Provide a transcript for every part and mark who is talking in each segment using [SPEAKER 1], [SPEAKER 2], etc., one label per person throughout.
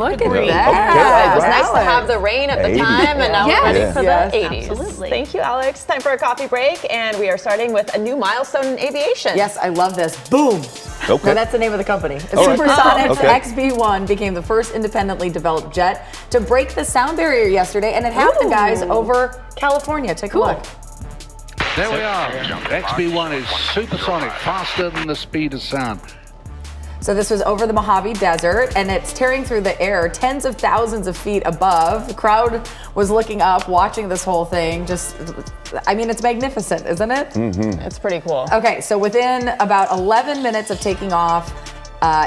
[SPEAKER 1] Look
[SPEAKER 2] Agreed.
[SPEAKER 1] at that.
[SPEAKER 3] It was nice to have the rain at the time, and now we're ready for the 80s.
[SPEAKER 2] Absolutely.
[SPEAKER 3] Thank you, Alex. Time for a coffee break, and we are starting with a new milestone in aviation.
[SPEAKER 1] Yes, I love this. Boom.
[SPEAKER 4] Okay.
[SPEAKER 1] No, that's the name of the company.
[SPEAKER 4] All right.
[SPEAKER 1] Supersonic's
[SPEAKER 4] Okay.
[SPEAKER 1] XB1 became the first independently developed jet to break the sound barrier yesterday, and it happened, guys, over California. Take a look.
[SPEAKER 5] There we are. XB1 is supersonic, faster than the speed of sound.
[SPEAKER 1] So this was over the Mojave Desert, and it's tearing through the air tens of thousands of feet above. The crowd was looking up, watching this whole thing. I mean, it's magnificent, isn't it?
[SPEAKER 4] Mm-hmm.
[SPEAKER 3] It's pretty cool.
[SPEAKER 1] Okay, so within about 11 minutes of taking off,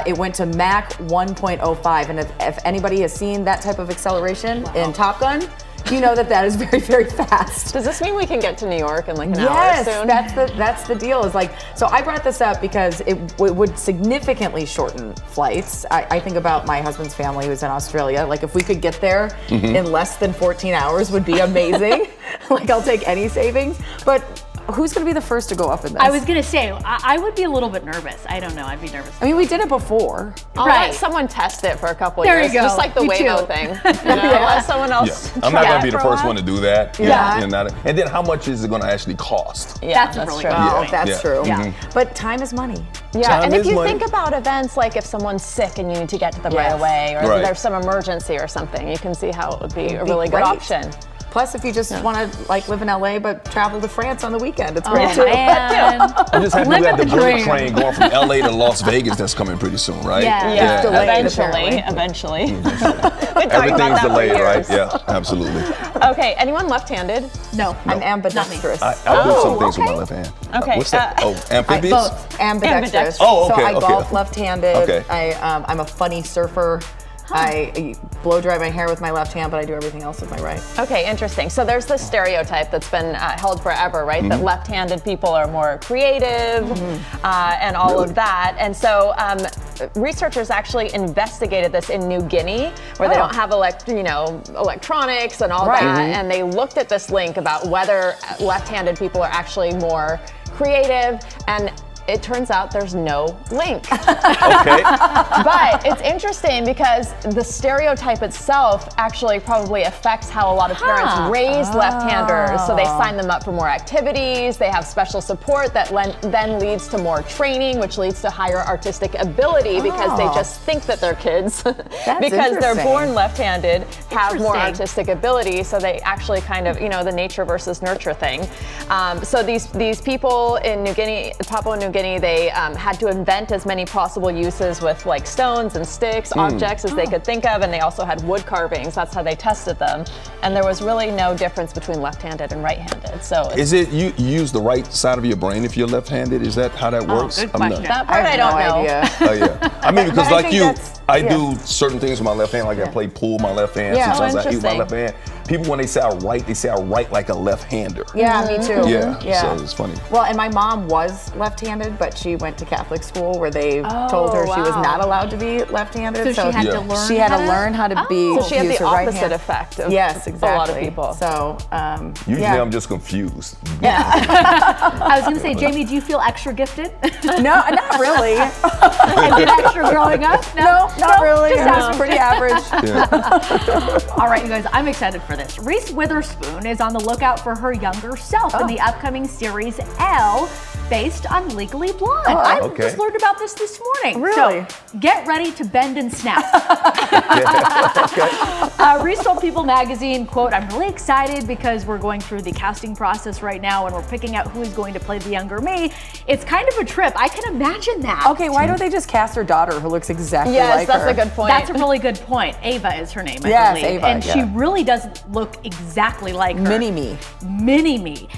[SPEAKER 1] it went to Mach 1.05. And if anybody has seen that type of acceleration in Top Gun, you know that is very, very fast.
[SPEAKER 3] Does this mean we can get to New York in like an hour soon?
[SPEAKER 1] Yes, that's the deal. Is like, so I brought this up because it would significantly shorten flights. I think about my husband's family who's in Australia. Like, if we could get there in less than 14 hours would be amazing. Like, I'll take any savings. But who's going to be the first to go up in this?
[SPEAKER 2] I was going to say, I would be a little bit nervous. I don't know. I'd be nervous.
[SPEAKER 1] I mean, we did it before.
[SPEAKER 3] I'll let someone test it for a couple
[SPEAKER 2] There
[SPEAKER 3] years.
[SPEAKER 2] you go.
[SPEAKER 3] Just like the
[SPEAKER 2] Me
[SPEAKER 3] Waymo
[SPEAKER 2] too.
[SPEAKER 3] thing. You know, let someone else
[SPEAKER 4] I'm not
[SPEAKER 3] try
[SPEAKER 4] going
[SPEAKER 3] it
[SPEAKER 4] to be the
[SPEAKER 3] for a
[SPEAKER 4] first
[SPEAKER 3] while.
[SPEAKER 4] one to do that.
[SPEAKER 1] Yeah.
[SPEAKER 4] And then how much is it going to actually cost?
[SPEAKER 3] Yeah,
[SPEAKER 2] That's a really
[SPEAKER 3] true.
[SPEAKER 2] good
[SPEAKER 1] Oh,
[SPEAKER 2] point.
[SPEAKER 1] that's
[SPEAKER 4] Yeah.
[SPEAKER 1] true.
[SPEAKER 2] Yeah.
[SPEAKER 1] But time is money.
[SPEAKER 3] Yeah,
[SPEAKER 4] Time
[SPEAKER 3] and if
[SPEAKER 4] is
[SPEAKER 3] you
[SPEAKER 4] money.
[SPEAKER 3] think about events like if someone's sick and you need to get to them
[SPEAKER 1] Yes.
[SPEAKER 3] right away, or
[SPEAKER 4] Right.
[SPEAKER 3] there's some emergency or something, you can see how it would be a
[SPEAKER 1] It'd be
[SPEAKER 3] really good
[SPEAKER 1] great.
[SPEAKER 3] option.
[SPEAKER 1] Plus, if you just want to like live in LA but travel to France on the weekend, it's
[SPEAKER 2] Oh,
[SPEAKER 1] great too.
[SPEAKER 2] man.
[SPEAKER 4] I'm just happy we
[SPEAKER 2] Living
[SPEAKER 4] got the
[SPEAKER 2] the
[SPEAKER 4] bullet
[SPEAKER 2] dream.
[SPEAKER 4] train going from LA to Las Vegas that's coming pretty soon, right?
[SPEAKER 2] Yeah.
[SPEAKER 3] Yeah,
[SPEAKER 1] delayed,
[SPEAKER 3] eventually.
[SPEAKER 1] apparently.
[SPEAKER 3] Been talking about
[SPEAKER 4] Everything's
[SPEAKER 3] that for
[SPEAKER 4] delayed, right?
[SPEAKER 3] years.
[SPEAKER 4] Yeah, absolutely.
[SPEAKER 3] Okay, anyone left-handed?
[SPEAKER 2] No.
[SPEAKER 1] I'm ambidextrous.
[SPEAKER 4] I do some things with my left hand.
[SPEAKER 3] Okay,
[SPEAKER 4] What's that? Amphibious?
[SPEAKER 1] Both ambidextrous.
[SPEAKER 3] Ambidextrous.
[SPEAKER 4] Oh, okay,
[SPEAKER 1] So I
[SPEAKER 4] okay.
[SPEAKER 1] golf left-handed.
[SPEAKER 4] Okay.
[SPEAKER 1] I'm a funny surfer. I blow dry my hair with my left hand, but I do everything else with my right.
[SPEAKER 3] Okay, interesting. So there's this stereotype that's been held forever, right? That left-handed people are more creative and all of that. And so researchers actually investigated this in New Guinea, where they don't have electronics and all
[SPEAKER 1] Right.
[SPEAKER 3] that. And they looked at this link about whether left-handed people are actually more creative, and it turns out there's no link.
[SPEAKER 4] Okay.
[SPEAKER 3] But it's interesting because the stereotype itself actually probably affects how a lot of parents raise left-handers. So they sign them up for more activities, they have special support that then leads to more training, which leads to higher artistic ability because they just think that their kids, because they're
[SPEAKER 1] interesting.
[SPEAKER 3] born left-handed, have more
[SPEAKER 2] Interesting.
[SPEAKER 3] artistic ability. So they actually kind of, the nature versus nurture thing. So these people in New Guinea, Papua New Guinea, they had to invent as many possible uses with like stones and sticks, objects as they could think of, and they also had wood carvings. That's how they tested them, and there was really no difference between left-handed and right-handed. So
[SPEAKER 4] Is it you use the right side of your brain if you're left-handed? Is that how that works?
[SPEAKER 2] good
[SPEAKER 4] I'm not-
[SPEAKER 2] question.
[SPEAKER 3] that part I
[SPEAKER 1] have
[SPEAKER 3] don't
[SPEAKER 1] no
[SPEAKER 3] know.
[SPEAKER 1] idea.
[SPEAKER 4] Oh yeah. I mean, because
[SPEAKER 1] But I
[SPEAKER 4] like
[SPEAKER 1] think
[SPEAKER 4] you,
[SPEAKER 1] that's-
[SPEAKER 4] I
[SPEAKER 1] yeah.
[SPEAKER 4] do certain things with my left hand. Like I play pool with my left hand.
[SPEAKER 1] Yeah.
[SPEAKER 4] Sometimes I eat with my
[SPEAKER 3] interesting.
[SPEAKER 4] left hand. People, when they say I write, they say I write like a left-hander.
[SPEAKER 1] Yeah, me too.
[SPEAKER 4] Yeah. So it's funny.
[SPEAKER 1] Well, and my mom was left-handed, but she went to Catholic school where they told her she was
[SPEAKER 3] wow.
[SPEAKER 1] not allowed to be left-handed.
[SPEAKER 2] So she had
[SPEAKER 4] Yeah.
[SPEAKER 2] to learn.
[SPEAKER 1] She had to
[SPEAKER 2] how
[SPEAKER 1] learn how to be.
[SPEAKER 3] So she had
[SPEAKER 1] use
[SPEAKER 3] the
[SPEAKER 1] her right
[SPEAKER 3] opposite
[SPEAKER 1] hand.
[SPEAKER 3] effect of
[SPEAKER 1] Yes, exactly.
[SPEAKER 3] a lot of people.
[SPEAKER 1] So,
[SPEAKER 4] Usually
[SPEAKER 1] yeah.
[SPEAKER 4] I'm just confused.
[SPEAKER 2] I was going to say, Jamie, do you feel extra gifted?
[SPEAKER 1] No, not really.
[SPEAKER 2] Have you been extra growing up?
[SPEAKER 1] No, not really.
[SPEAKER 2] Just
[SPEAKER 1] I was
[SPEAKER 2] asking.
[SPEAKER 1] pretty average.
[SPEAKER 2] All right, you guys, I'm excited for this. Reese Witherspoon is on the lookout for her younger self in the upcoming series Elle, based on Legally Blonde. I
[SPEAKER 4] okay.
[SPEAKER 2] just learned about this morning.
[SPEAKER 1] Really?
[SPEAKER 2] So get ready to bend and snap. Reese told People magazine, quote, "I'm really excited because we're going through the casting process right now and we're picking out who is going to play the younger me. It's kind of a trip. I can imagine that."
[SPEAKER 1] Okay, why don't they just cast her daughter who looks exactly
[SPEAKER 3] Yes,
[SPEAKER 1] like
[SPEAKER 3] that's
[SPEAKER 1] her?
[SPEAKER 3] a good point.
[SPEAKER 2] That's a really good point. Ava is her name, I
[SPEAKER 1] Yes,
[SPEAKER 2] believe.
[SPEAKER 1] Ava,
[SPEAKER 2] and she
[SPEAKER 1] yeah.
[SPEAKER 2] really does look exactly like her.
[SPEAKER 1] Mini-me.
[SPEAKER 2] Mini-me.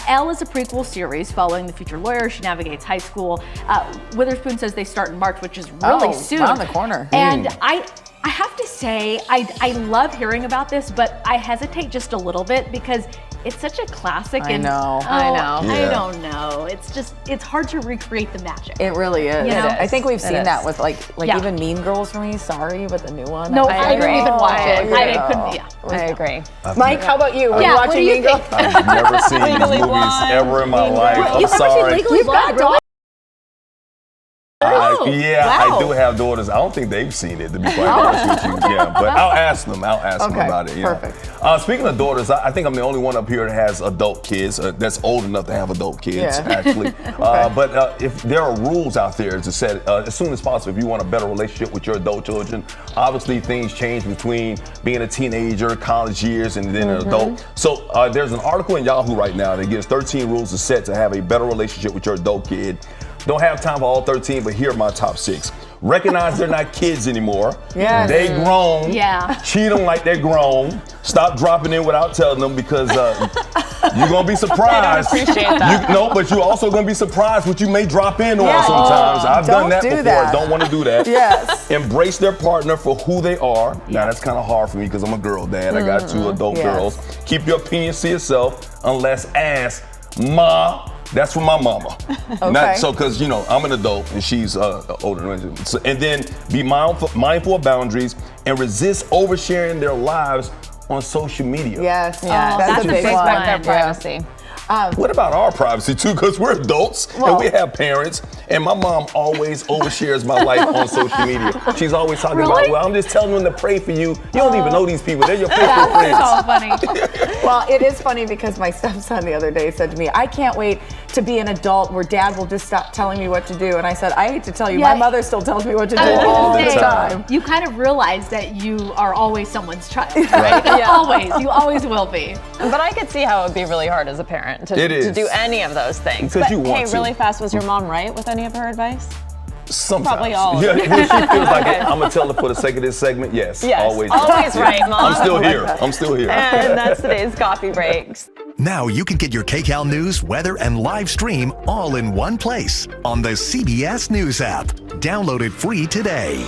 [SPEAKER 2] Elle is a prequel series following the future lawyer. She navigates high school. Witherspoon says they start in March, which is really soon.
[SPEAKER 1] around the corner.
[SPEAKER 2] And I have to say, I love hearing about this, but I hesitate just a little bit because it's such a classic.
[SPEAKER 1] I
[SPEAKER 2] and
[SPEAKER 1] know.
[SPEAKER 3] I know.
[SPEAKER 2] I
[SPEAKER 4] Yeah.
[SPEAKER 2] don't know. It's hard to recreate the magic.
[SPEAKER 1] It really is.
[SPEAKER 2] You know?
[SPEAKER 1] I think we've
[SPEAKER 3] It
[SPEAKER 1] seen
[SPEAKER 3] is.
[SPEAKER 1] that with like
[SPEAKER 2] Yeah.
[SPEAKER 1] even Mean Girls for me. Sorry, but the new one.
[SPEAKER 2] No,
[SPEAKER 1] was
[SPEAKER 2] I
[SPEAKER 1] like,
[SPEAKER 2] didn't even watch it.
[SPEAKER 1] oh,
[SPEAKER 2] I
[SPEAKER 1] yeah.
[SPEAKER 2] couldn't. Yeah.
[SPEAKER 3] I agree.
[SPEAKER 1] Mike, how about you? Were
[SPEAKER 2] Yeah,
[SPEAKER 1] you
[SPEAKER 2] what
[SPEAKER 1] watching
[SPEAKER 2] do you
[SPEAKER 1] Mean Girls?
[SPEAKER 4] I've never seen these
[SPEAKER 3] Legally
[SPEAKER 4] movies
[SPEAKER 3] Blonde,
[SPEAKER 4] ever in my
[SPEAKER 3] Mean
[SPEAKER 4] life.
[SPEAKER 3] Girls.
[SPEAKER 4] I'm
[SPEAKER 2] You've never
[SPEAKER 4] sorry.
[SPEAKER 2] seen Legally Blonde, really?
[SPEAKER 4] I Yeah,
[SPEAKER 2] Wow.
[SPEAKER 4] I do have daughters. I don't think they've seen it, to be quite honest with you. Yeah, but I'll ask them.
[SPEAKER 1] Okay,
[SPEAKER 4] about it. Yeah.
[SPEAKER 1] perfect.
[SPEAKER 4] Speaking of daughters, I think I'm the only one up here that has adult kids. That's old enough to have adult kids,
[SPEAKER 1] Yeah.
[SPEAKER 4] actually. But if there are rules out there to set as soon as possible, if you want a better relationship with your adult children, obviously things change between being a teenager, college years, and then an adult. So there's an article in Yahoo right now that gives 13 rules to set to have a better relationship with your adult kid. Don't have time for all 13, but here are my top 6. Recognize they're not kids anymore.
[SPEAKER 1] Yes.
[SPEAKER 4] They grown.
[SPEAKER 2] Yeah.
[SPEAKER 4] Treat them like they're grown. Stop dropping in without telling them, because you're going to be surprised.
[SPEAKER 3] I don't appreciate that.
[SPEAKER 4] But you're also going to be surprised what you may drop in on
[SPEAKER 1] Yeah.
[SPEAKER 4] sometimes. I've done
[SPEAKER 1] Don't
[SPEAKER 4] that
[SPEAKER 1] do
[SPEAKER 4] before.
[SPEAKER 1] that.
[SPEAKER 4] Don't want to do that.
[SPEAKER 1] Yes.
[SPEAKER 4] Embrace their partner for who they are. Now, that's kind of hard for me because I'm a girl dad. I got 2 adult
[SPEAKER 1] Yes.
[SPEAKER 4] girls. Keep your opinions to yourself unless asked. Ma, that's for my mama.
[SPEAKER 1] Okay.
[SPEAKER 4] Because, I'm an adult and she's older than me. So, and then be mindful of boundaries and resist oversharing their lives on social media.
[SPEAKER 1] Yes.
[SPEAKER 3] Yeah,
[SPEAKER 1] That's a big
[SPEAKER 3] respect
[SPEAKER 1] one.
[SPEAKER 3] their
[SPEAKER 1] Yeah.
[SPEAKER 3] privacy.
[SPEAKER 4] What about our privacy too? Because we're adults and we have parents, and my mom always overshares my life on social media. She's always talking about, well, I'm just telling them to pray for you. You don't even know these people. They're your Facebook friends.
[SPEAKER 2] That's all funny.
[SPEAKER 1] Well, it is funny because my stepson the other day said to me, I can't wait to be an adult where dad will just stop telling me what to do. And I said, I hate to tell you,
[SPEAKER 2] Yeah.
[SPEAKER 1] my mother still tells me what to do
[SPEAKER 2] I was
[SPEAKER 1] all
[SPEAKER 2] gonna
[SPEAKER 1] the
[SPEAKER 2] say,
[SPEAKER 1] time.
[SPEAKER 2] You kind of realize that you are always someone's child, right?
[SPEAKER 3] Yeah.
[SPEAKER 2] Always. You always will be.
[SPEAKER 3] But I could see how it would be really hard as a parent to do any of those things.
[SPEAKER 4] Because
[SPEAKER 3] but
[SPEAKER 4] you want
[SPEAKER 3] hey,
[SPEAKER 4] to.
[SPEAKER 3] really fast, was your mom right with any of her advice?
[SPEAKER 4] Sometimes.
[SPEAKER 3] Probably all of
[SPEAKER 4] Yeah,
[SPEAKER 3] it.
[SPEAKER 4] when she feels like it, I'm going to tell her for the sake of this segment, yes.
[SPEAKER 3] Yes,
[SPEAKER 4] Always.
[SPEAKER 3] always right, Mom.
[SPEAKER 4] I'm still here. I'm still here.
[SPEAKER 3] And that's today's coffee breaks.
[SPEAKER 6] Now you can get your Kcal news, weather, and live stream all in one place on the CBS News app. Download it free today.